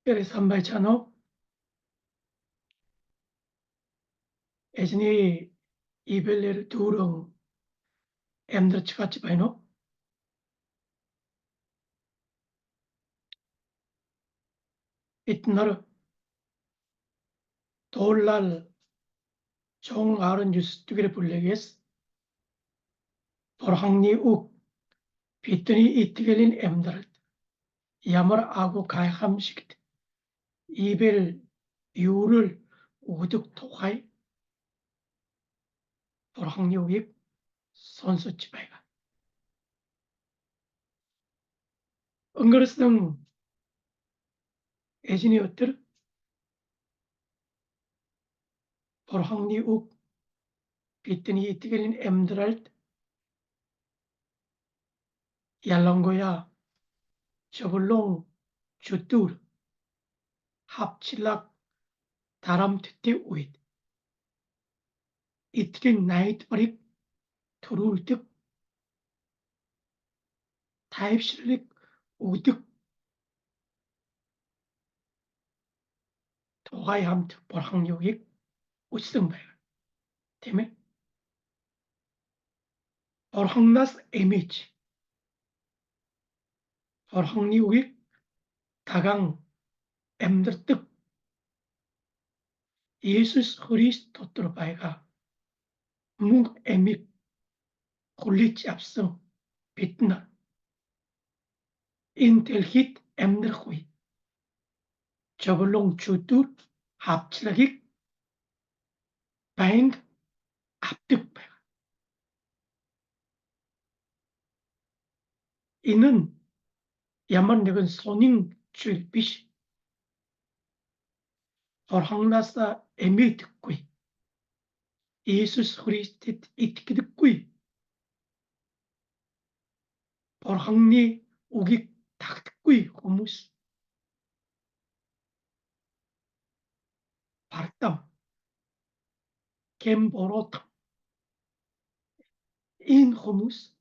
특별히 산발찬호 에즈니 이벨레를 두릉 엠들 치같이 바이노 이트나르 돌랄 종 아른 유스 뚜게레 불레게스 보랑니 욱 비트니 이트겔린 엠들 야말 아구 가함식트 이벨 유를 우득 토하이 보랑니 욱이 선수 치바이가 응거르스등 에즈니 어뜨르 보랑니 욱 비트니 이트겔린 엠들 얄랑고야 저블롱 주뚜르 합칠락 다람 특티 우잇 이트겐 나이트 버립 토룰득 타입실릭 우득 도가이 함트 보랑요익 우스등바이 때문에 보랑나스 에미지 보랑요익 다강 엠들득 예수스 그리스도 바이가 묵 에믹 굴리치 압승 빛나 인텔힛 엠들후이 저블롱 주뚜 합칠라기 바인드 압득 바이가 이는 야만 내건 손인 줄빛 보랑나사 에미 듣구이 예수스 그리스도 이트기 듣구이 보랑니 우기 닭구이 호무스 바르담 겜보로탐 인 호무스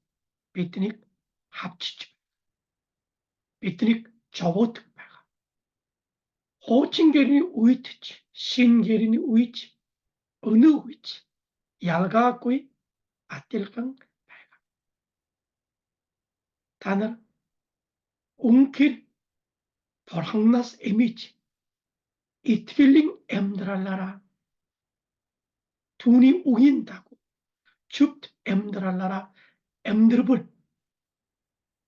비트닉 합치지 비트닉 저보특바가 호칭게리니 우이트치 신게리니 우이치 어느 우이치 얄가꾸이 아틸강 바가 다늘 웅킬 보랑나스 에미치 이트길링 엠드랄라라 두니 우긴다고 줍트 엠드랄라라 엠드르불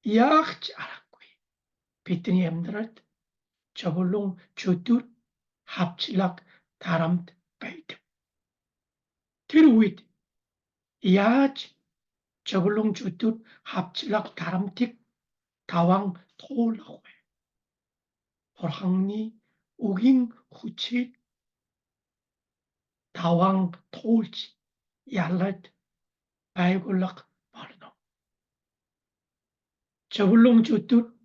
야흐치 아라꾸이 비트니 엠드랄 저블롱 주뚜 합칠락 다람트 바이트 티르윗 야치 저블롱 주뚜 합칠락 다람틱 다왕 토울라고해 호랑니 우긴 후치 다왕 토울치 얄랏 바이골락 바르노 저블롱 주뚜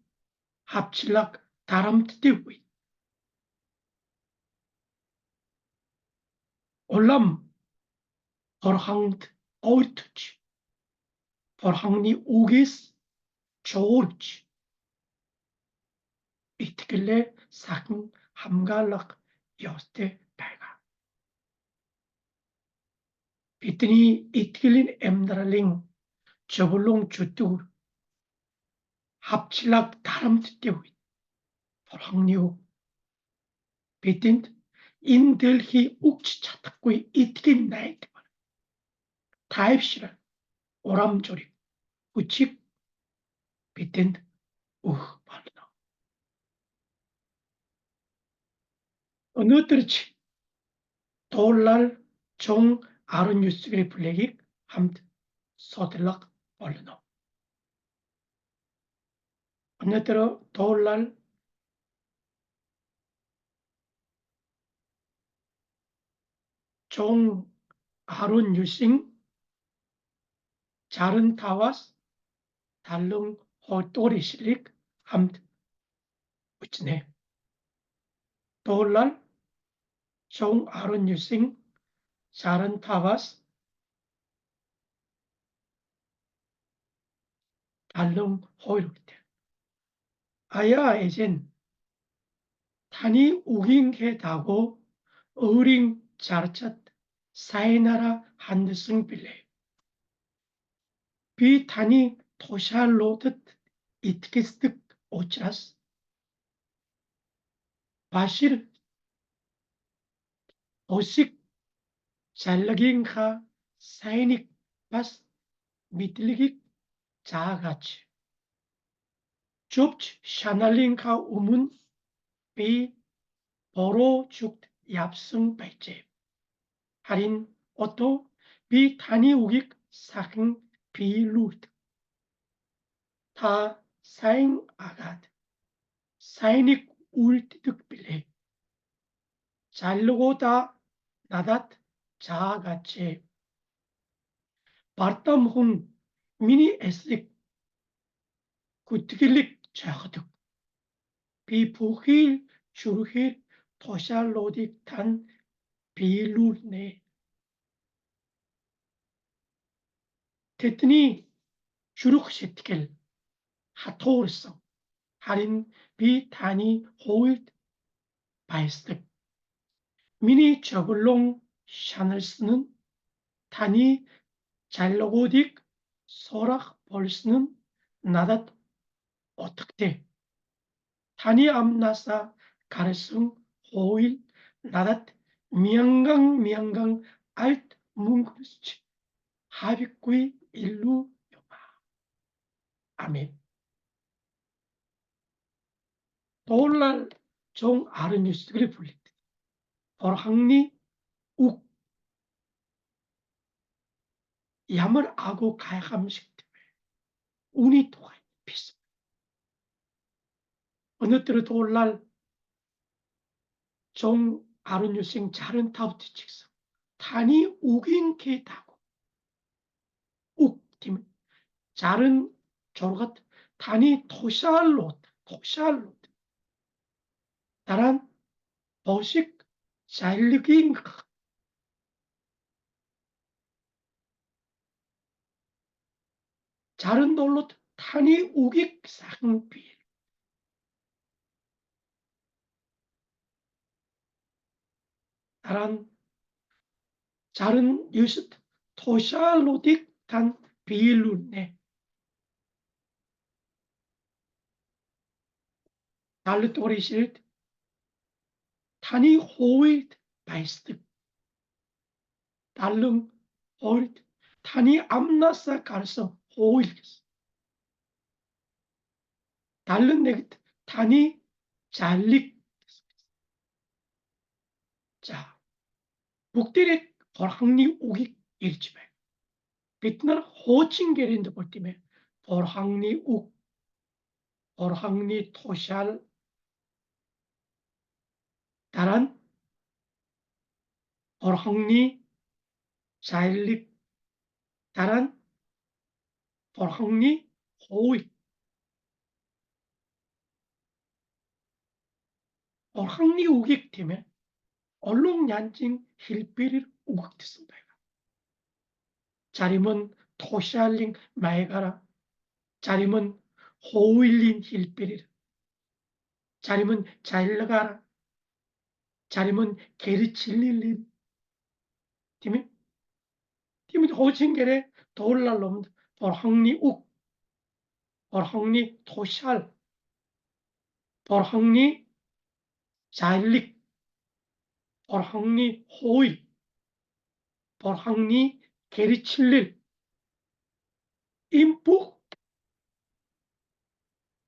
합칠락 다람트 티윗 올람 호랑트 오이투치 호랑니 우기스 조르치 이트길래 사근 함갈락 요스테 바이가 비트니 이트길린 엠드랄링 저블롱 주뚜 합칠락 다람트 티윗 호랑니우 비틴 인델히 욱치 차탁구이 이트긴 나이트 타입시라 오람조리 우칙 비틴 발나 어느들치 돌랄 종 아른 유스그리 블랙이 함트 소들락 발나 어느들 돌랄 종 아른 유싱 자른 타와스 달릉 호또리 실릭 함트 우치네 돌랄 종 아른 유싱 자른 타와스 달릉 호이르테 아야 에젠 단이 우긴게 다고 어린 자르찻 사이나라 한드승 빌레 비 단이 토샬로듯 이트키스득 오차스 바실 오식 잘라긴카 사이닉 바스 미틀릭 자아가치 좁치 샤날링카 우문 비 버로 죽 얍승 발제 할인 오토 비 단이 우익 사흥 비 루트 타 사잉 아가드 사이닉 울티득 빌레 잘르고다 나닷 자아가치 바르탐훈 미니 에스릭 구트길릭 자가득 비부힐 주르힐 토샬로딕 단 비룰네 테트니 주룩시티켈 하토르성 할인 비타니 호일 바이스득 미니 저블롱 샤넬스는 타니 잘로고딕 소락 벌스는 나닷 어떻게 타니 암나사 가르승 호일 나닷 미양강 알트 뭉크스치 하비꾸이 일루 요마 아멘 도올랄 종 아르뉴스들이 불리듯 어항니 욱 야물 아고 가야감식 때문에 운이 도가 비슷 어느 때로 도올랄 종 아르뉴생 자른 타우트 직성 단이 우긴 게다고 욱 팀 자른 조르가 단이 토샬롯 다란 버식 잘르긴 자른 돌로 탄이 우익 상비 다란 자른 유스 토샬로딕 단 비일루네 달르토리실 탄이 호일 바이스트 달릉 호일 탄이 암나사 가르서 호일 달릉 네 탄이 잘릭 자 북대리 벌항리 우익 일지배 빛날 호칭게린드 볼 때에 벌항리 욱 벌항리 토샬 다란 벌항리 자일릭 다란 벌항리 호익 벌항리 우익 팀에 얼룩얀징 힐비릴 우극tis습니다. 자림은 토샬링 마에가라 자림은 호일린 힐비릴 자림은 자일가라 자림은 게르칠릴린 팀이 호칭게레 도울랄롬 벌항리 욱 벌항리 토샬 벌항리 자일릭 벌항리 호일 벌항리 게르칠릴 임북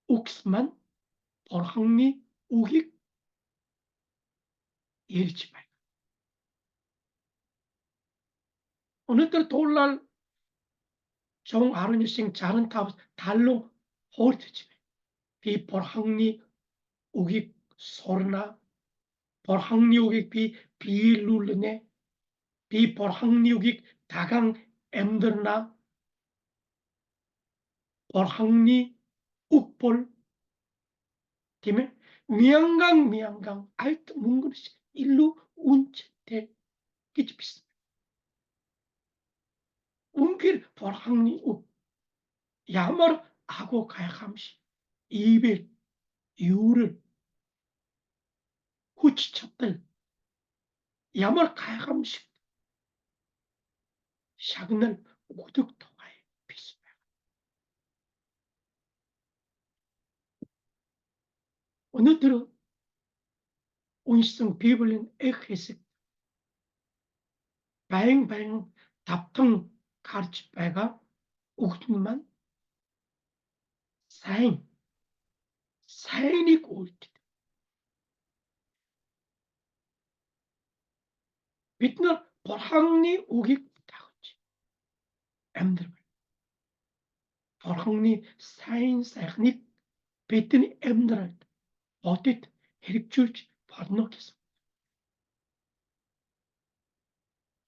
욱스만 벌항리 우익 일지말 어느 때 돌날 정 아르니싱 자른 탑 달롱 호르트집에 비 벌항리 우익 소르나 벌항리 우익 비 비룰르네 비 벌항리 우익 다강 엠들나 벌항리 욱볼 팀에 미양강 알트 뭉그르시 일루 운체테 끼치비스 운길 벌항리 욱 야멀 아고 가야감시 이빌 유를 후치쳤들 야말 가야감식 샤그날 오득 도가에 비스며 어느들은 온시성 비블린 에크에스 바행바행 답통 가르치빠가 우그만 사인이 꼴티 빛날 보랑니 우기 다그치 엠들 보랑니 사인 사익니 빛니 엠들 어tit 헤릭줄지 버너겠어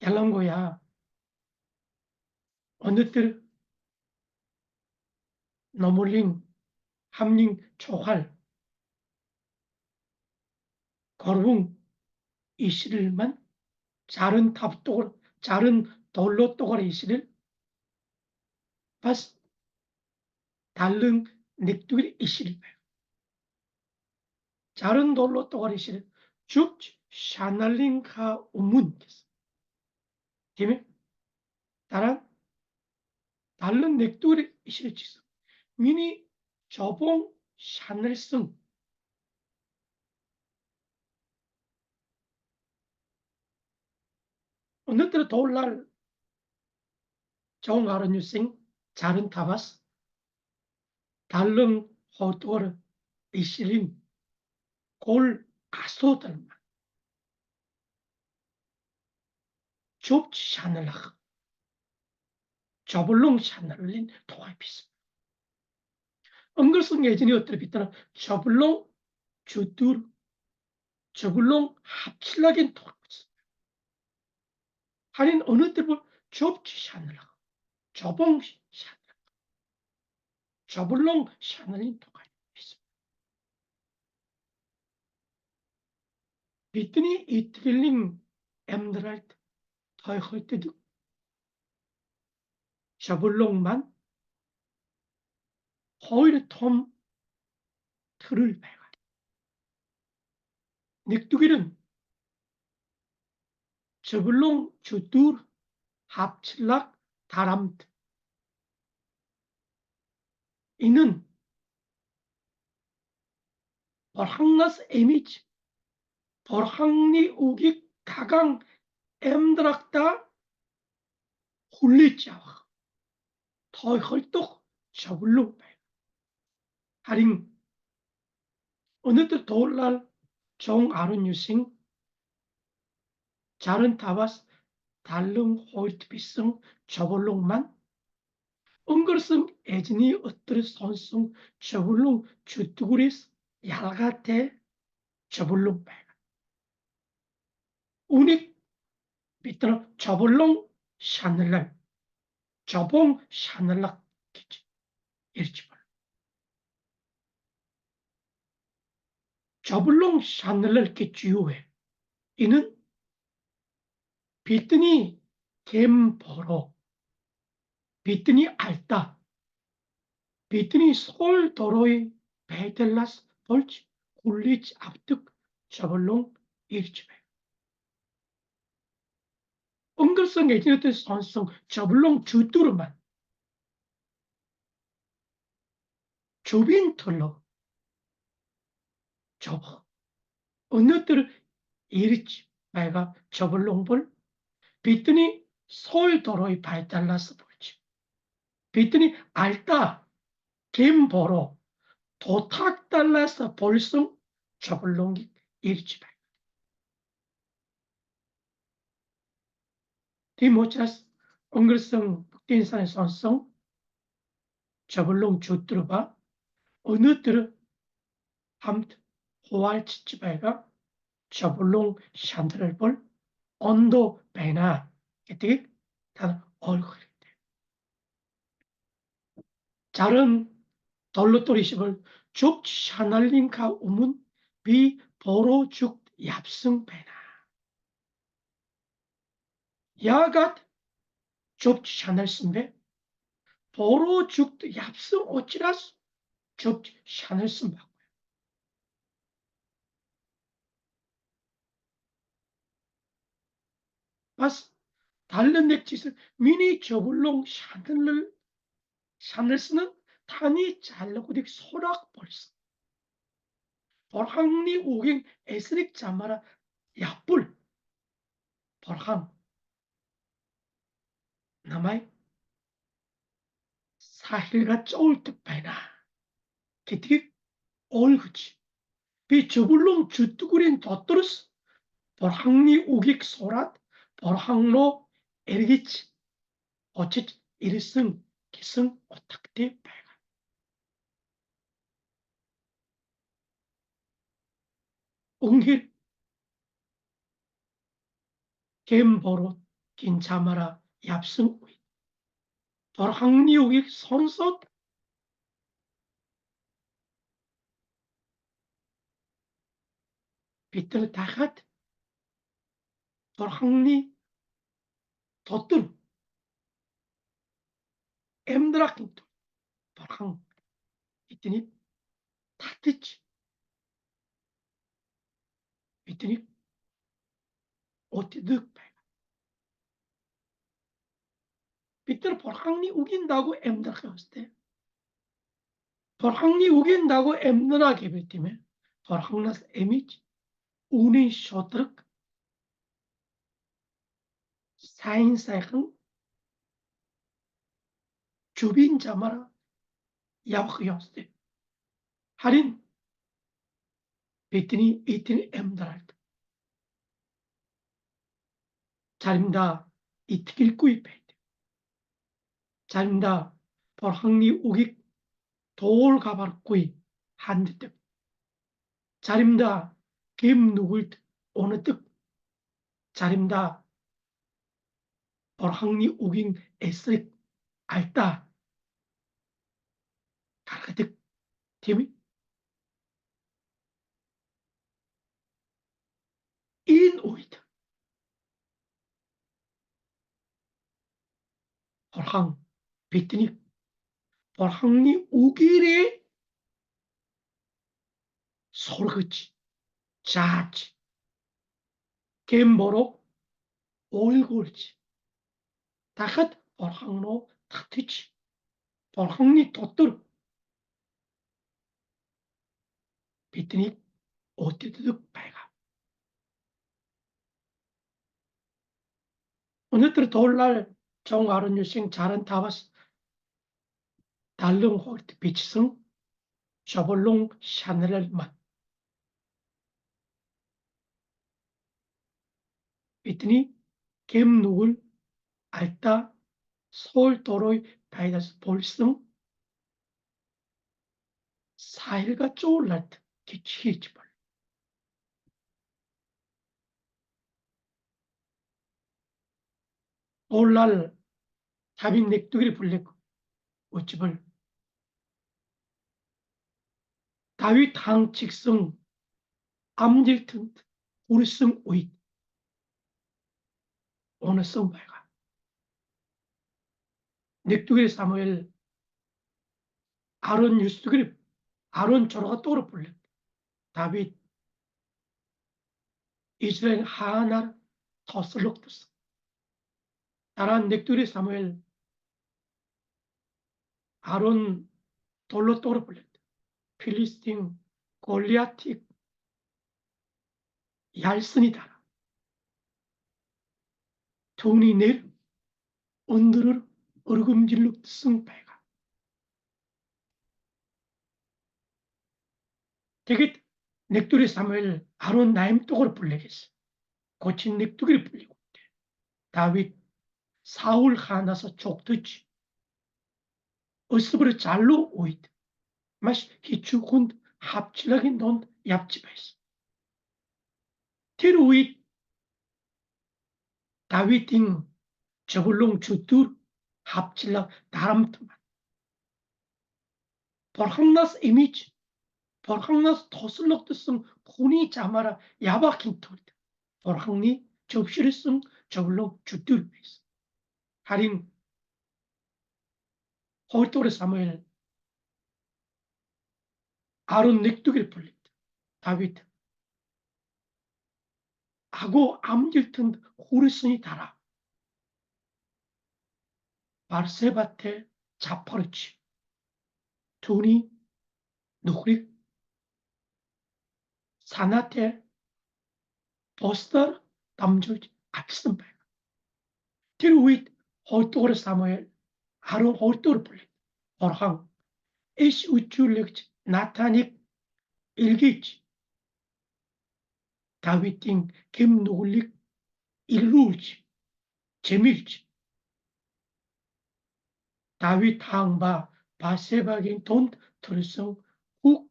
ялангуяа 어느들 너물링 함링 초활 거룽 이시를만 자른 탑독을 자른 돌로 또가리 이시를 바스 달릉 넥두일 이시를 자른 돌로 또가리 이시를 쭉 샤날링카 우문께서 팀에 다란 달른 넥두일 이시를 지서 미니 저봉 샤넬승 어느들 돌날 정아른 유생 자른 타바스 달릉 호토르 이시린 골 아소들만 좁지 샤넬락 저블롱 샤넬린 도와비스 엉글성 예진이 어떻게 비따라 저블롱 주두르 저블롱 합칠라긴 도와비스 하린 어느 때볼 좁지 샤넬락 저봉 샤넬 저블롱 샤넬린 도와비스 비트니 이트릴링 엠드랄트 더할 때도 저블롱만 허이르 톰 틀을 배가 닉두기는 저블롱 주두르 합칠락 다람트 이는 벌항나스 에미지 벌항니 우기 가강 엠드락다 홀리자와 더 헐떡 저블로 하링 어느 때 돌날 정 아른 유생 자른 타바스 달릉 호이트 비승 저블롱만 엉거승 에지니 어뜨르 선승 저블롱 주뚜구리스 얄가테 저블롱 배가 우닉 비트나 저블롱 샤넬랄 저봉 샤넬락 기지 일지벌 저블롱 샤넬랄 기지요에 이는 비트니 겜버로 비트니 알다 비트니 솔 도로이 베텔라스 볼치 굴리치 앞득 저블롱 일지배 엉글성 에지너트 선성 저블롱 주뚜르만 좁인 털로 접어 어느들 일치 배가 저블롱볼 비트니 솔 도로이 베텔라스 볼치 비트니 알다 겜보로 도탁 달라서 볼성 저블롱이 일지배 디모차스 엉글성 북딘산의 선성 저블롱 주뚜르바 어느들 함트 호알치치바가 저블롱 샨드를볼 언도 베나 이때 단 얼굴 자른 돌로토리십을 쭉 샤날링카 우문 비 보로 죽 얍승 베나 야갓 쭉 샤넬슨베 보로 죽 얍승 오치라스 쭉 샤넬슨 바 was 다른 액짓을 미니 저불롱 샤넬스는 탄이 잘라고딕 소락 벌써 벌항리 오갱 에스릭 자마라 야뿔 벌항 남아이 사힐가 쪼을 뜻바이나 기틱 얼그치 비 저불롱 주뚜구린 덧들으스 벌항리 오객 소랏 벌항로 에르기치 어찌 이르승 기승 오탁대 바이가 옹힐 겜버롯 긴자마라 얍승 우이 벌항리 오객 선섯 비틀 다갓 벌항리 덧들 엠드라킨토 벌항 이트니 타티치 이트니 오티득 바이가 비틀 벌항리 우긴다고 엠드라켰을 때 벌항리 우긴다고 엠드라게 빌티면 벌항나스 에미지 우니 쇼트럭 사인사이흥 주빈 자마라 야박이었을 할인 비트니 이트니 엠드랄 자림다 이트길 꾸이페이트 자림다 벌항리 우기 돌 가발 꾸이 한드뜻 자림다 김 누굴 어느 뜻 자림다 벌항리 우긴 에스릭 알다 가르득 팀이 인 오이드 벌항 비트니 벌항리 우기리 솔그치 자치 겜보로 올골치 다갓 벌항로 타티치 벌항리 덧들 비트니 오티드득 발가 오늘들 돌날 정아른 유생 자른 타바스 달릉 호르트 비치승 셔벌롱 샤넬만 비트니 겜 누굴 알다 서울 도로의 바이다스 볼승 사일가 쪼올랄트 기치히지벌 올날 다빈 넥두기를 불리고 어찌벌 다윗 항칙승 암질튼 우리승 오잇 어느 성발가 넥두기 사무엘 아론 유스두기 아론 저로가 또르 불리 다윗 이스라엘 하나 더슬록드스 나란 넥두리 사무엘 아론 돌로 또르 불리 필리스틴 골리아틱 얄슨이다 돈이 낼 언드를 어르금질로 승패가 되게 넥두리 사무엘 아론 나임 똑을 불리겠어 고친 넥두기를 불리고 다윗 사울 하나서 족드지 어스브르 잘로 오이드 마시 기축훈 합칠하기 넌 얍집했어 티루잇 다윗팅 저불롱 주뚜 합칠락 다람트만 벌항나스 이미지 벌항나스 더슬럭드승 혼이 자마라 야바킨 토리다 벌항니 접시를 승 저불롱 주뚜를 했어 하린 호이토레 사무엘 아론 넥두기를 불린다 다윗 하고 암질튼 호르슨이 달아 바르세바테 자퍼르치 두니 누그릭 사나테 포스터 담줄지 앞선 바 틸윗 홀토르 사무엘 아론 홀토르 불리 어항 에시 우쭐렉 나타닉 일기치 다윗팅 김누글릭 일루치 재밀치 다윗 항바 바세바긴 돈 들성 욱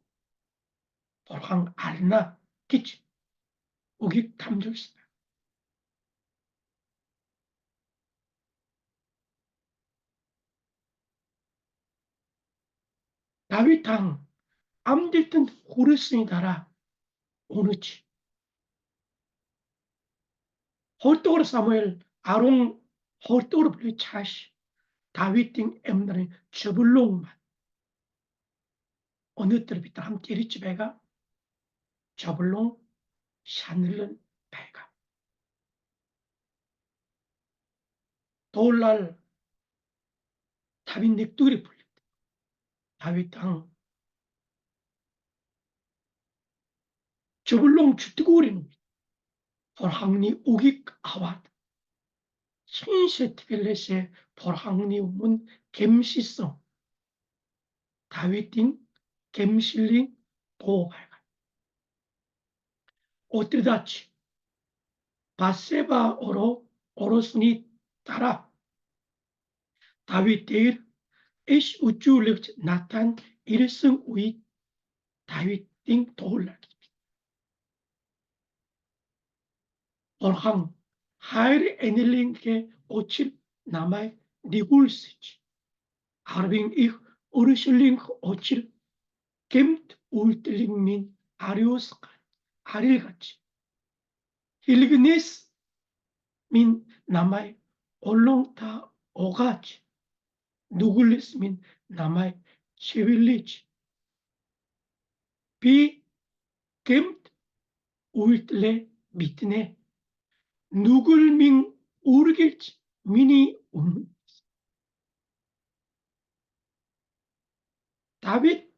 어항 알나 기치 우기 탐줄스 다윗 항 암딜튼 호르스니다라 오느치 홀토르 사무엘 아롱 홀토르 불리 차시 다윗팅 엠나는 저불롱만 어느 때부터 함께 이리치 배가 저불롱 샤늘른 배가 돌날 다윗 넥두리 불리 다윗 땅 저불롱 주트고리는 벌항니 오기 아와 신세트겔레세 벌항니 우문 겜시성 다윗팅 겜실링 도발가 오뜨다치 바세바어로 오로스니 따라 다윗 데일 에시 우쭈르 나탄 일승 우이 다윗 띵 도울라기 벌항 하일 에닐링게 오칠 나마이 니굴스치 하르빙 이 오르실링 오칠 겜트 울틀링 민 아리오스카 아릴같이 힐그니스 민 나마이 올롱타 오가치 누굴리스 민 나마이 체빌리치 비 겜트 울틀레 미트네 누굴밍 우르길치 미니 다윗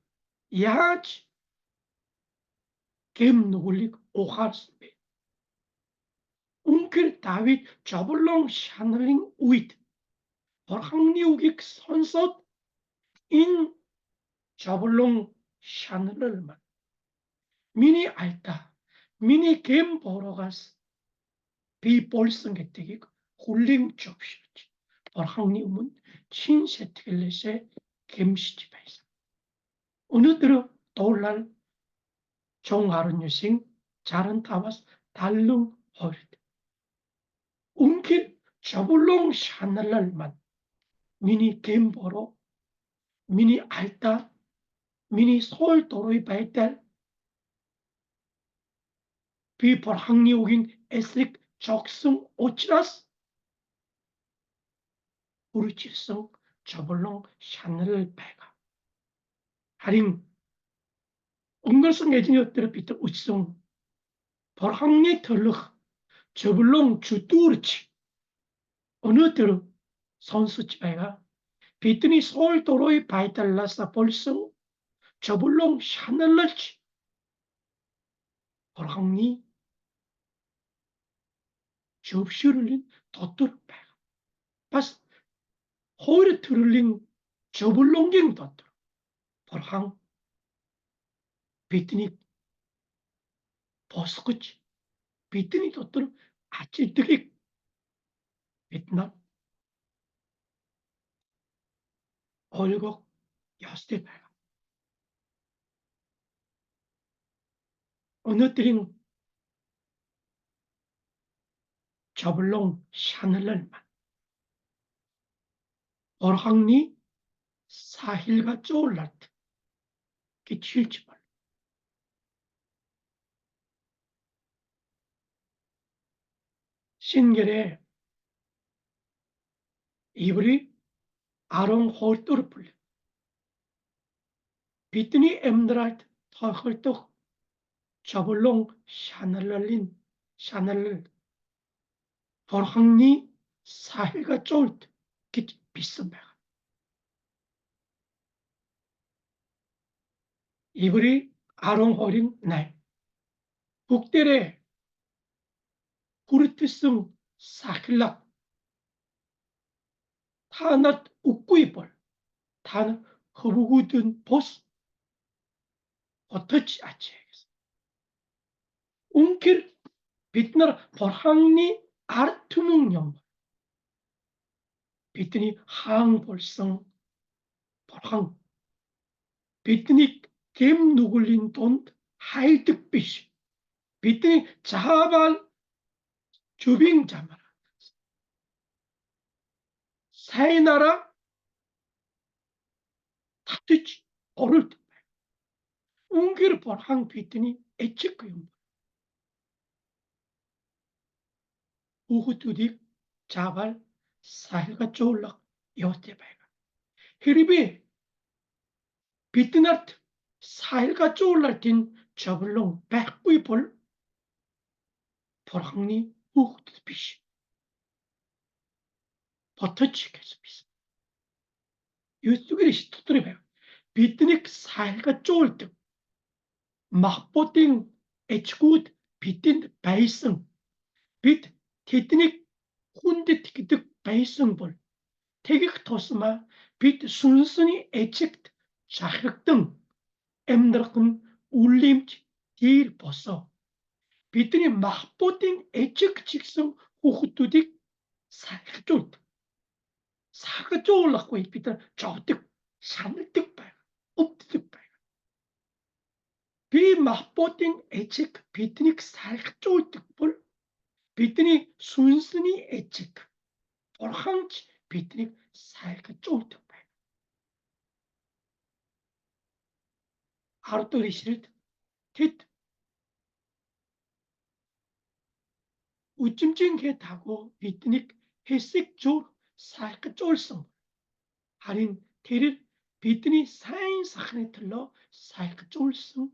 야치 겜 누굴릭 오하스베 웅킬 다윗 저블롱 샤늘링 우이트 벌항리우기 선섯 인 저블롱 샤늘을만 미니 알다 미니 겜 보러가스 비볼승게뜨기 홀링 접시지 벌항리우문 친세트길레세 겜시집에서 어느 들어 떠올날 종아른 유생 자른 타바스 달릉 허리드 웅킬 저블롱 샤넬랄만 미니 겜보로 미니 알타 미니 서울 도로의 발달 비폴 항리오긴 에스릭 적승 오치라스 우르치성 저블롱 샤넬 배가 하링 웅글성 예진이었더라 비트 우치성 벌 항리 털럭 저블롱 주뚜르치 어느 때로 선수치 배가 비트니 서울 도로의 발달라사 벌성 저블롱 샤넬러치 벌 항리 접시를린 덧도록 배가 바스 호이르 트를링 저불롱갱 덧도록 벌항 비트니 버스코치 비트니 덧도록 아찔뜨기 베트남 얼곡 야스테 배가 어느 때린 저불롱 샤넬럴만 벌항니 사힐가 쪼올라트 기칠지 말 신결에 이브리 아롱 홀도르 풀려 비트니 엠드라이트 털헐떡 저불롱 샤넬럴린 샤넬럴 벌항니 사힐가 쪼올트 비슷합니다. 이불이 아롱호링 날 국대래 구르트승 사킬락 타낫 웃구이벌 타는 허부구든 보스 어떻지 아치겠어. 웅킬 빛나라 벌항니 아르투뭉령 빛니 항벌성 벌항 빛니 겜 누굴린 돈 하이득빛 빛니 자발 주빙자마라 사이나라 타뜨지 어를 웅길 벌항 빛니 애측그용 우후뚜딕 자발 사일가 쪼올락 요테바이가 히리비 비트나트 사일가 쪼올랄틴 저블롱 백구이 볼 벌항니 우후뚜비시 버터치겠습니다. 유스그리시 토트리베 비트닉 사일가 쪼올득 막보팅 에치굿 비틴 바이승 빛 티트닉 훈디티기득 바이승볼 태극 토스마 빛 순순히 애측 자흑 등 엠드럭은 울림치 딜 벗어 빛들이 막보팅 애측 직성 호후뚜딕 사흑쫄 사흑쫄라고 이 빛들 저득 산득 발 엎득 발 비 막보팅 애측 빛들이 사흑쫄 득볼 빛들이 순순히 애측 볼항치 빛들이 사흑쫄 득발 아르토리시를 텟 우찜찜게 다고 비트닉 회색조 살까 쫄성 하린 테를 비트니 사인 사칸에 틀러 살까 쫄성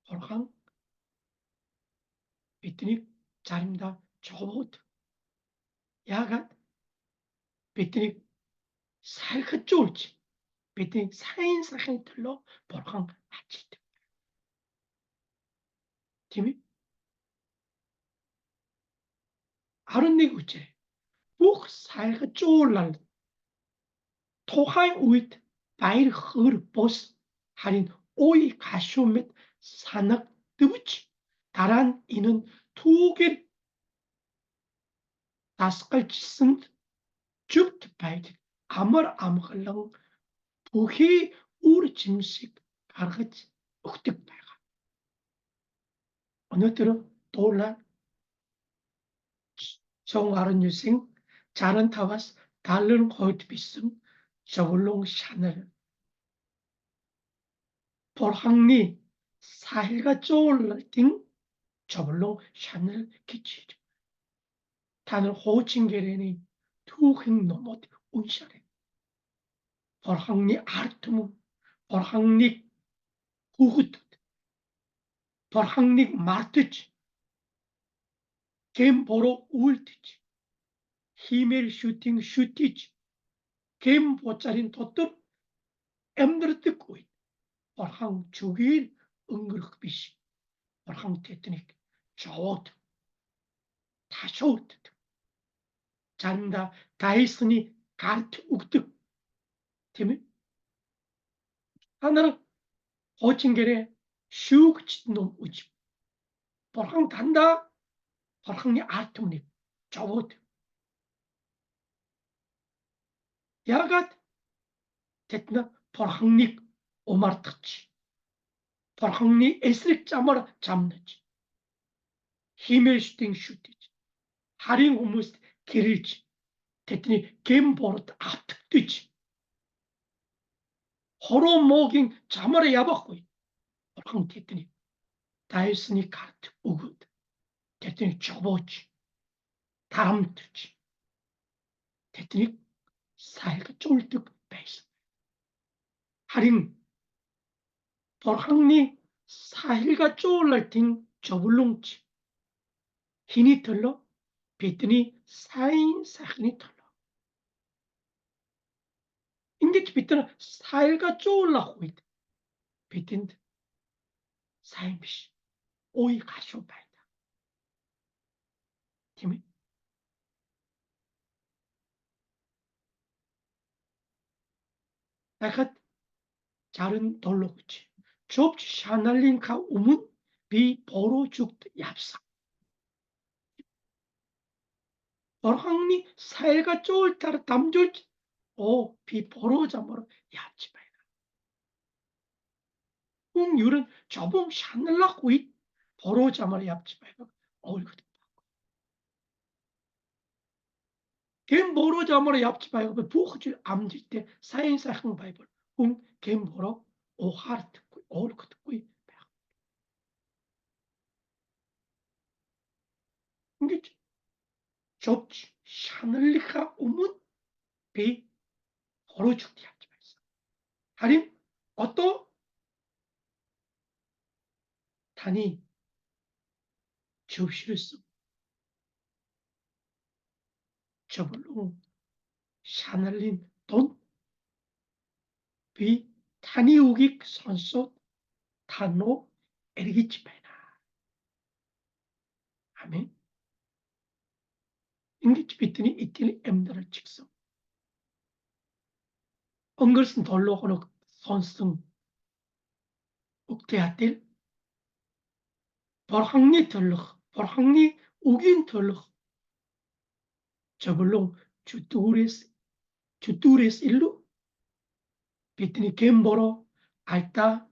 호랑 비트닉 자림다 조보드 야갓 비트닉 살까 쫄지 비트닉 사인 사칸에 틀러 보랑 하치드 팀이 아른닉 우체 꼭 살까 쫄랄 토하인 우이트 바일 흐르 보스 하린 오이 가쇼멧 산악 뜨부치 다란 이는 투길 다스칼치슨 죽트 바이드 아멀 암글랑 부히 우르 짐식 가르치 욱득 바가 어느 때로 돌라 정아른 유생 자른 타와스 달른 호이트 비승 저울롱 샤넬 볼항리 사일가 쪼올라팅 저블롱 샤넬 키치죠. 단을 호칭게레니 투행 노못 운샤레 볼항리 아르투무 볼항리 후후트 볼항리 마르트치 겜보로 울티치 히멜 슈팅 슈티치 겜보짜린 도뜻 엠드르 뜨고 볼항 주길 응그르비시 볼항 테트닉 저오트 다쇼트 잔다 다이스니 가르트 욱득 팀이 하나는 호칭게레 슈그치 놈 우지 볼항 단다 볼항니 아트무니 저오트 야갓 테트나 볼항니 오마르트치 볼항니 에스릭 짜마라 잠느치 히멜 슈팅 슈티치 하링 후무스 기릴치 테트니 겜보르트 아특뜨치 호로 모깅 자마라 야바고 볼항 테트니 다이스니 가르트 우굿 테트니 저보치 다람트치 테트니 사이가 쫄득 베이스 하링 볼항니 사일가 쪼올랄팅 저불롱치 히니 틀러 비트니 사인 사히니 틀러 인게치 비트는 사일가 쪼올라고 있다. 비트인데 사임시 오이 가쇼바이다. 팀이 나가 자른 돌로구치. 좁지 샤날린카 우문 비 보로 죽드 얍사. 어항니 사일가 쪼올 따라 담졸지 비 보로 잠으로 얍지바이다. 웅율은 저봉 샤날라고 이 보로 잠으로 얍지바이다. 어이거든. 겐 보로 잠으로 얍지바이다. 부խ질 암질 때 사인사 항바이벌 겐 보로 오하르 듣고 어이거 듣고 이게 좁지 샤넬리카 우문 비 보로 죽디 얍지바이다. 하림 어떠 단이 접시를 쓰고 저불로 샤넬린 돈 비 단이 우기 선소 단노 에리기치바이나. 아멘. 인기치 비트니 이틀 엠다를 직성. 엉글슨 돌로고는 선승 욱대하딜 벌항리 덜럭 벌항리 우긴 덜럭 저불롱 주뚜레스 일루 비트니 겜보로 알타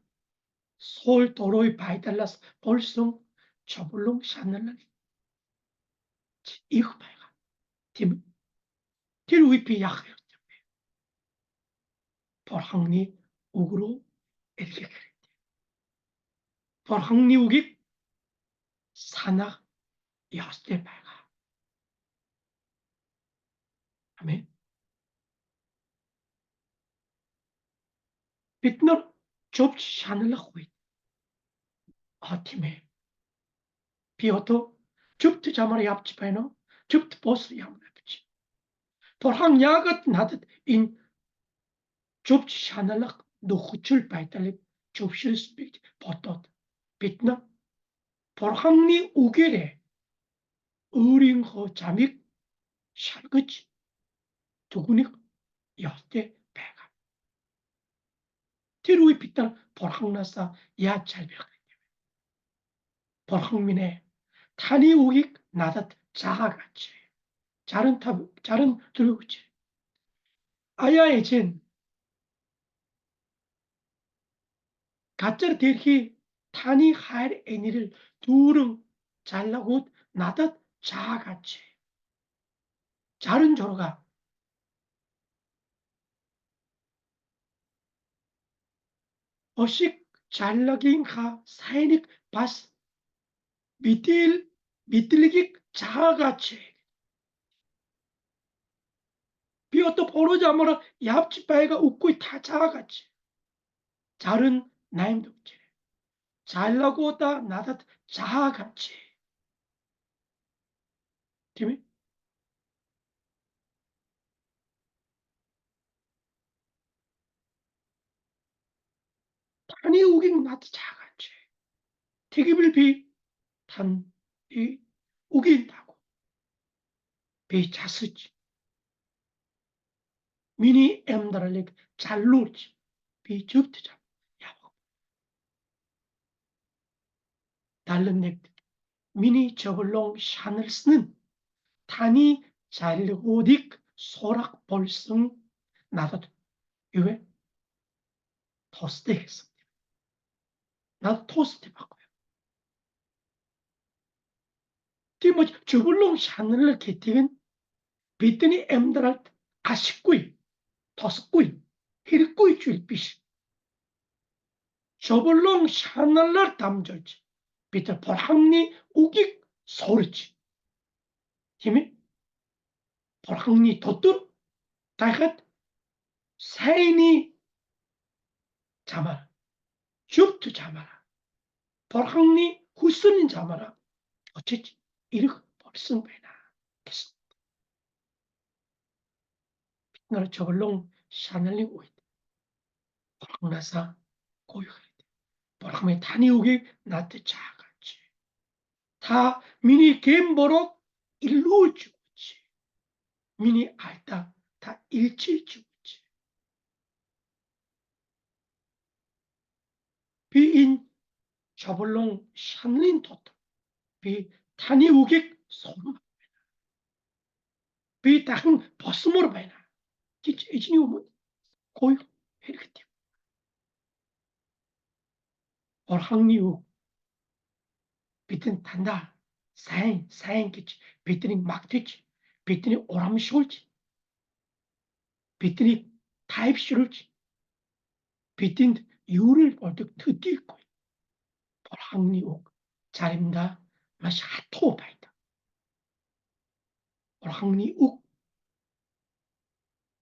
솔 도로이 바이달라스 벌성 저불롱 샤넬라 이흐바이가 팀 딜위피 약해요. 벌항리 우그로 에리게 벌항리 우기 사나 야스테바이가. 아멘. 빛날 좁지 샤넬라 호이 아팀에 비어도 줍트 자마리 앞집에는 줍트 보스리 야무나쁘지 벌항 야gat 나듯 인 좁지 샤넬라 노후출 바이탈리 좁실 스피트 버터 빛나 벌항리 우게레 의링호 잠익 샬그치 두구닉 야스테 배가 티루이 빛날 벌항나사 야찰벽 벌항민의 탄이 우익 나닷 자아같이 자른 들고치 아야에젠 가짜르 데르히 탄이 하일 애니를 두릉 잘라고 나닷 자아같이 자른 조로가 어식 잘라긴가 사이닉 바스 미틸리기 자아같이 비어또 보로자마라 얍지바이가 웃고 다 자아같이 자른 나임독체 잘라고다 나다 자아같이 팀이 단이 우긴 나다 자아같이 태기를 비 단이 우긴다고 비 자스지 미니 엠다랄릭 잘루지 비 죽트자 야고 달른 넥 미니 저블롱 샤넬 쓰는 단이 잘고딕 소락 벌승 나도 이외 토스트 했어. 나도 토스트 바꿔요. 뭐 저블롱 샤넬을 개팅은 비트니 엠드랄 아쉽구이 토스구이 힐구이 줄빛이 저블롱 샤넬을 담절지 비트 벌항니 우기 소르지 힘이 벌항니 덧들 다이갓 사인이 자마라 줍트 자마라 벌항니 후스는 자마라 어쨌지 이르 벌승배나 나를 저글롱 샤넬링 오이드 보락나사 고유하리데 보락메 다니오게 나트 자가지 다 미니 겜보록 일루 주지 미니 알다 다 일치 주지 비인 저블롱 샤넬린 토토 비 다니오게 소름 비 다흥 버스모르 바이나 이진이 오면 고유 이렇게 보락니우 비튼 단다 사행 기치 비튼이 막티치 비튼이 오람쇼지 비튼이 타입쇼지 비튼 유를 볼때 특기고 보락니우 자림다 마시 하토바이다 보락니우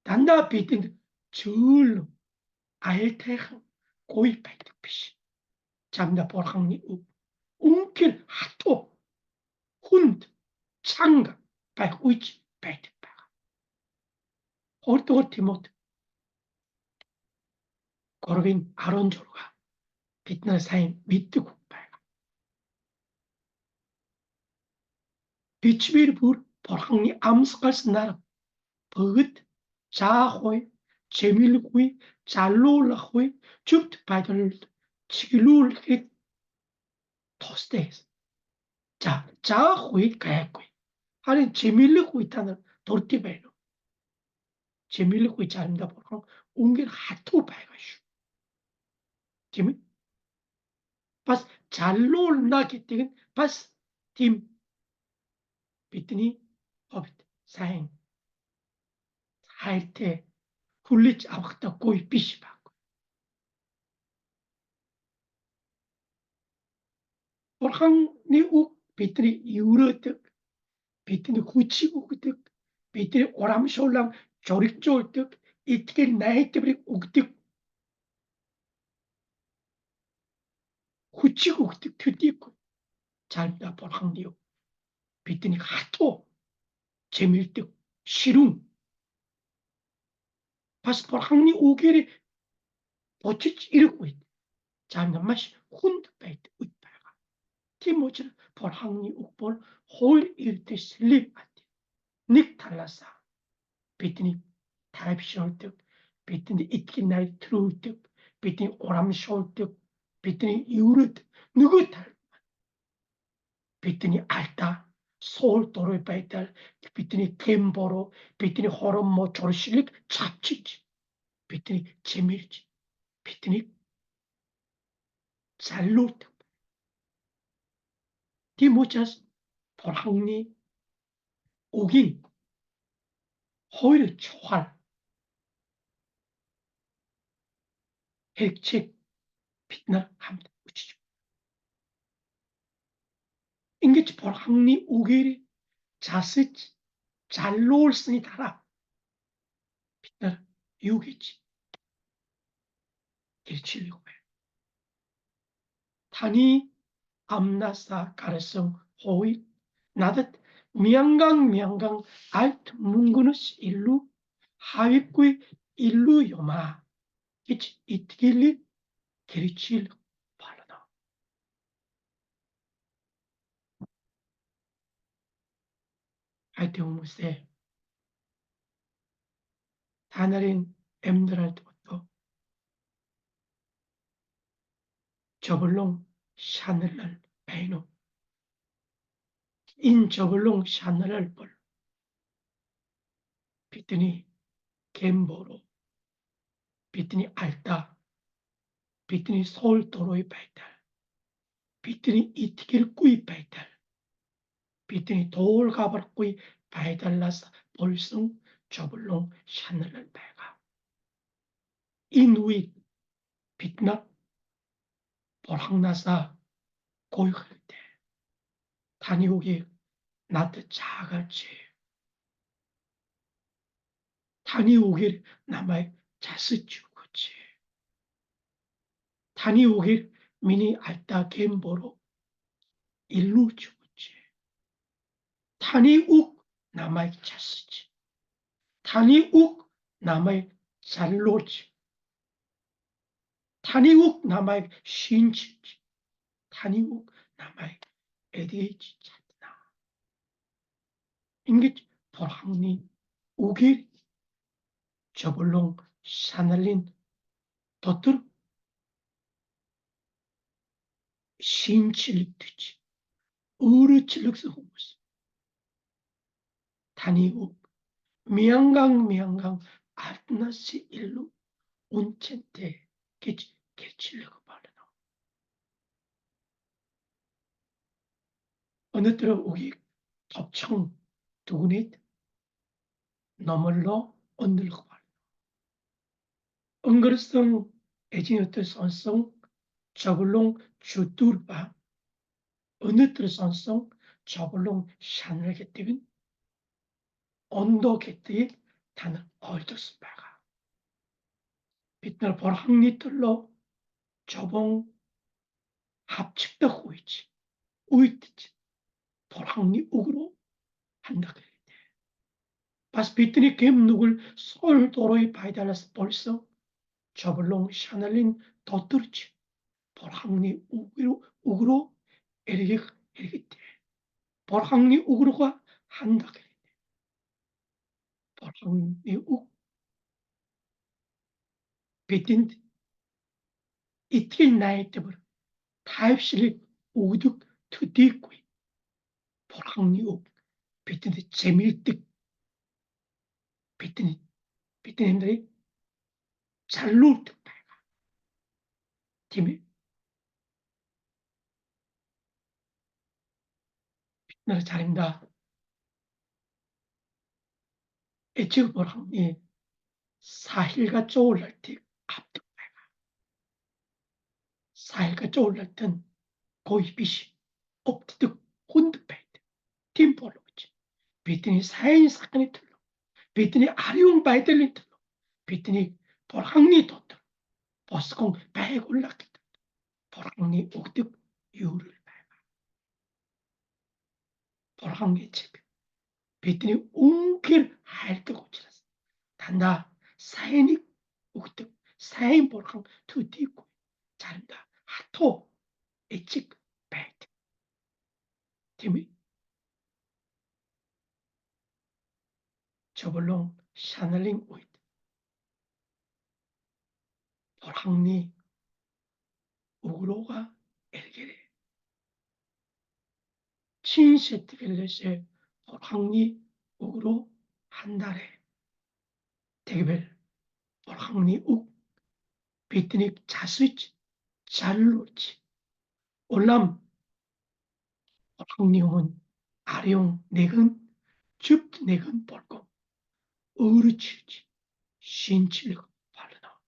단다 비튼 줄 알테한 고이바이다 비시 잠다 보락니우 웅킬 하토 훈드 창가 바이우이치 바이트 바가 호르토 티모트 거르빈 아론조르가 빛날 사인 밑뜨고 바가 비치비르 부르 보락니 암스칼스 나라 버긋 자호이 재밀구이 잘로라호이 줍트 바이들 치길룰 토스테스 자 자호이 가야구이 하는 재밀구이 타는 도르티베로 재밀구이 자입니다 보통 웅길 하토 바이가슈 재미 pas 잘로나 기띵은 pas 팀 비트니 허빗 사행 할때 훌리치 아wakta 고이 비시바 보락니 욱 비트니 유르득 비트니 후치우득 비트니 오람쇼랑 조릭조득 이티게 나이트브리 욱득 후치우득 트디고 잘다 보락니 욱 비트니 하토 재밀득 시룽 파스 보락니 우게리 보치치 이르고 있다 잘다 마시 훈드 베이트 웃바가 티모치 보락니 욱볼 홀 일때 슬립 아티 닉 달라사 비트니 타입쇼득 비트니 itkin날 트루득 비트니 오람쇼득 비트니 유르득 누구 탈 비트니 알다 소울 도로에 바이탈 비트니 겜보로 비트니 호르모 조르실릭 잡치지 비트니 재밀지 비트니 잘로득 디모차스 보랑니 오긴 호일 초활 핵책 빛나 함다 우치죠 인게치 보랑니 오게리 자스치 잘로올스니 달아 빛나 유겠지 길치려고 해 타니 암나사 가르성 호이 나듯 미양강 알트 뭉그누스 일루 하위꾸이 일루 요마 기치 이트길리 길칠 발라나 하여튼 무세 다나린 엠드랄트부터 저블롱 샤넬랄 베이노 인 저블롱 샤넬랄 볼 비트니 겜보로 비트니 알타 비트니 서울 도로의 발달 비트니 이티길 꾸이 발달 비트니 도울 가발 꾸이 발달라서 볼승 저블롱 샤넬랄 배가 인위 빛나 보락나사 고육할 때 다니오기 나트 자같이 다니오길 남아의 자스치우겠지 다니오길 미니 알다 겜보로 일루 주겠지 다니욱 남아의 자스치 다니욱 남아의 잘로지 타니욱 남아의 신치지 타니욱 남아의 에디에지 찾나 인게 보랑니 우길 저블롱 샤날린 도트르 신칠릭되지 어르칠릭스 호모스 타니욱 미양강 아트나시 일루 온첸테 개칠려고 말하나 어느 때로 우기 덥청 두근이 너물로 언들고 말하나 엉거르성 에지너트 선성 저블롱 주뚜르바 어느 때로 선성 저블롱 샤넬 게뜨긴 언더 게뜨이 다는 얼적스 바가 빛날 보랑니틀로 저봉 합측다 호이지 우이트지 보랑니 우그로 한다 그래. Pas pitini kem nugul sol toroi paidalas 벌써 저블롱 샤넬린 더뜨르지 보랑니 우그로 에리겠대 보랑니 우그로가 한다 그래. 보랑니 우 비틴 이틀 나이 때부터 타입실이 우득 투디꾸이 보랑니 우 비틴 재밀득 비틴들이 잘로 득다 팀이 나를 잘한다 애측 보랑니 사힐과 쪼올랄 때 앞득 사일가 쪼올랐던 고이비시 옥티득 혼드페이트 팀폴로지 비트니 사인 사건이 틀로 비트니 아리용 바이들리 틀로 비트니 보랑니 도틀 보스공 배골락기다 보랑니 옥득 유를 보랑니 집 비트니 웅킬 할때 고치랐어 단다 사인이 옥득 사인 보랑 투디고 잘한다 하토 에칙 베이트 팀이 저블롱 샤넬링 오이트 보랑니 우그로가 엘게레 친세트겔레세 보랑니 우그로 한달에 대개별 보랑니 욱 비트닉 자스치 잘로치 올람 보랑니움은 아령 내근 줍 내근 볼고 어르치지 신칠력 바르나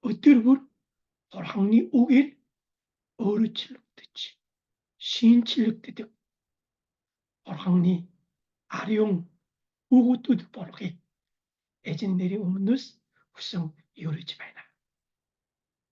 어뜨르불 보랑니 우길 어르칠력 듣지 신칠력 듣듯 보랑니 아령 우구뚜드 보르게 에진 내리 오문누스 후성 요르지바이나